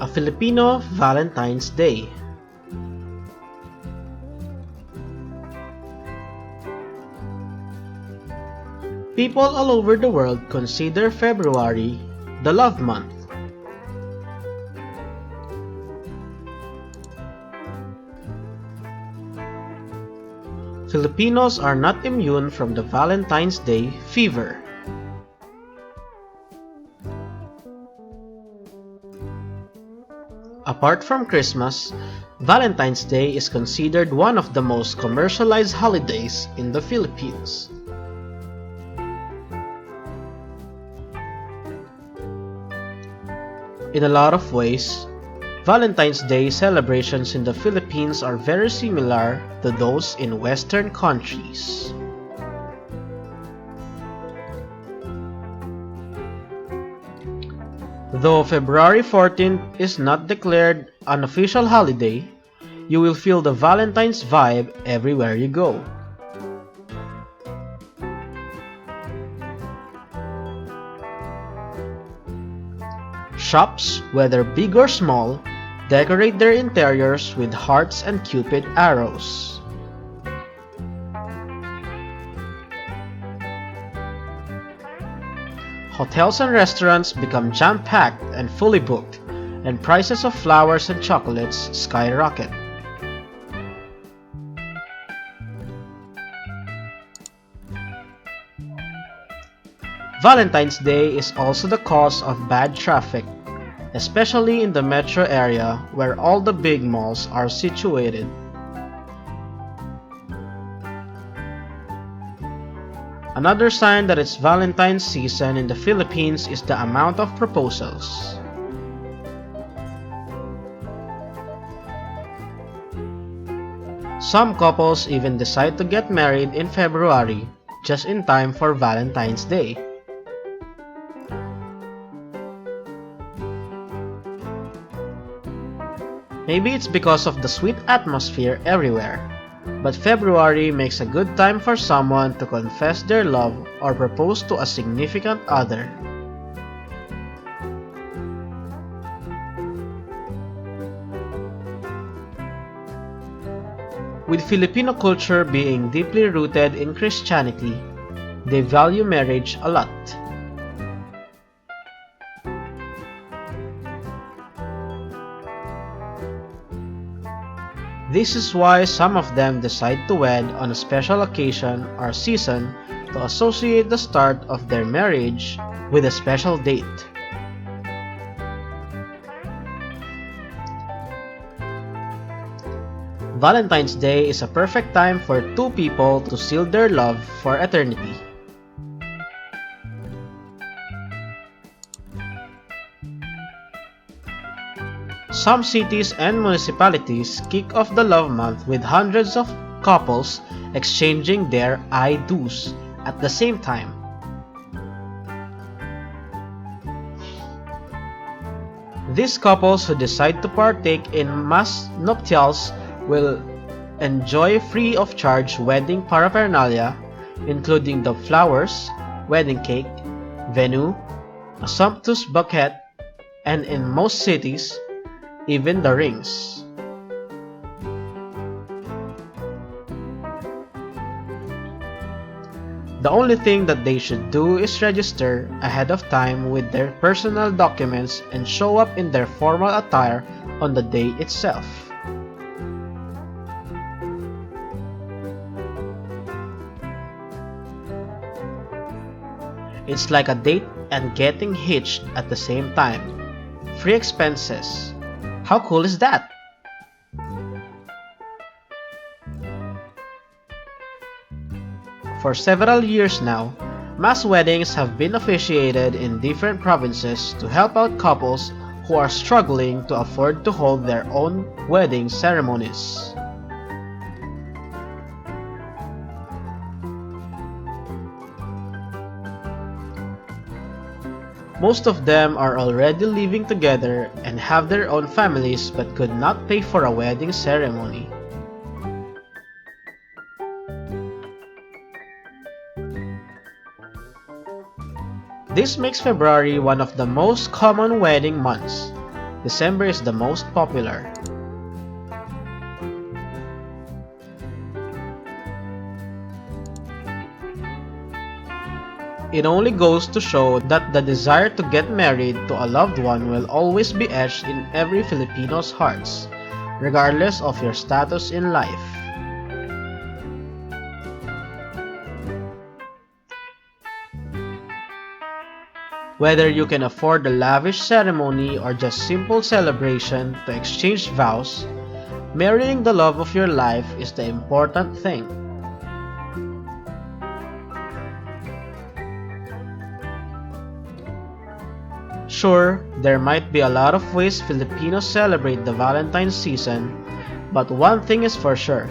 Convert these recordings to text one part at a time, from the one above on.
A Filipino Valentine's Day. People all over the world consider February the love month. Filipinos are not immune from the Valentine's Day fever. Apart from Christmas, Valentine's Day is considered one of the most commercialized holidays in the Philippines. In a lot of ways, Valentine's Day celebrations in the Philippines are very similar to those in Western countries. Though February 14th is not declared an official holiday, you will feel the Valentine's vibe everywhere you go. Shops, whether big or small, decorate their interiors with hearts and cupid arrows. Hotels and restaurants become jam-packed and fully booked, and prices of flowers and chocolates skyrocket. Valentine's Day is also the cause of bad traffic, especially in the metro area where all the big malls are situated. Another sign that it's Valentine's season in the Philippines is the amount of proposals. Some couples even decide to get married in February, just in time for Valentine's Day. Maybe it's because of the sweet atmosphere everywhere, but February makes a good time for someone to confess their love or propose to a significant other. With Filipino culture being deeply rooted in Christianity, they value marriage a lot. This is why some of them decide to wed on a special occasion or season to associate the start of their marriage with a special date. Valentine's Day is a perfect time for two people to seal their love for eternity. Some cities and municipalities kick off the love month with hundreds of couples exchanging their I do's at the same time. These couples who decide to partake in mass nuptials will enjoy free of charge wedding paraphernalia, including the flowers, wedding cake, venue, a sumptuous bouquet, and in most cities, even the rings. The only thing that they should do is register ahead of time with their personal documents and show up in their formal attire on the day itself. It's like a date and getting hitched at the same time. Free expenses. How cool is that? For several years now, mass weddings have been officiated in different provinces to help out couples who are struggling to afford to hold their own wedding ceremonies. Most of them are already living together and have their own families but could not pay for a wedding ceremony. This makes February one of the most common wedding months. December is the most popular. It only goes to show that the desire to get married to a loved one will always be etched in every Filipino's hearts, regardless of your status in life. Whether you can afford the lavish ceremony or just simple celebration to exchange vows, marrying the love of your life is the important thing. Sure, there might be a lot of ways Filipinos celebrate the Valentine's season, but one thing is for sure.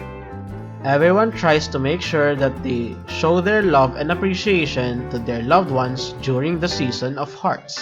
Everyone tries to make sure that they show their love and appreciation to their loved ones during the season of hearts.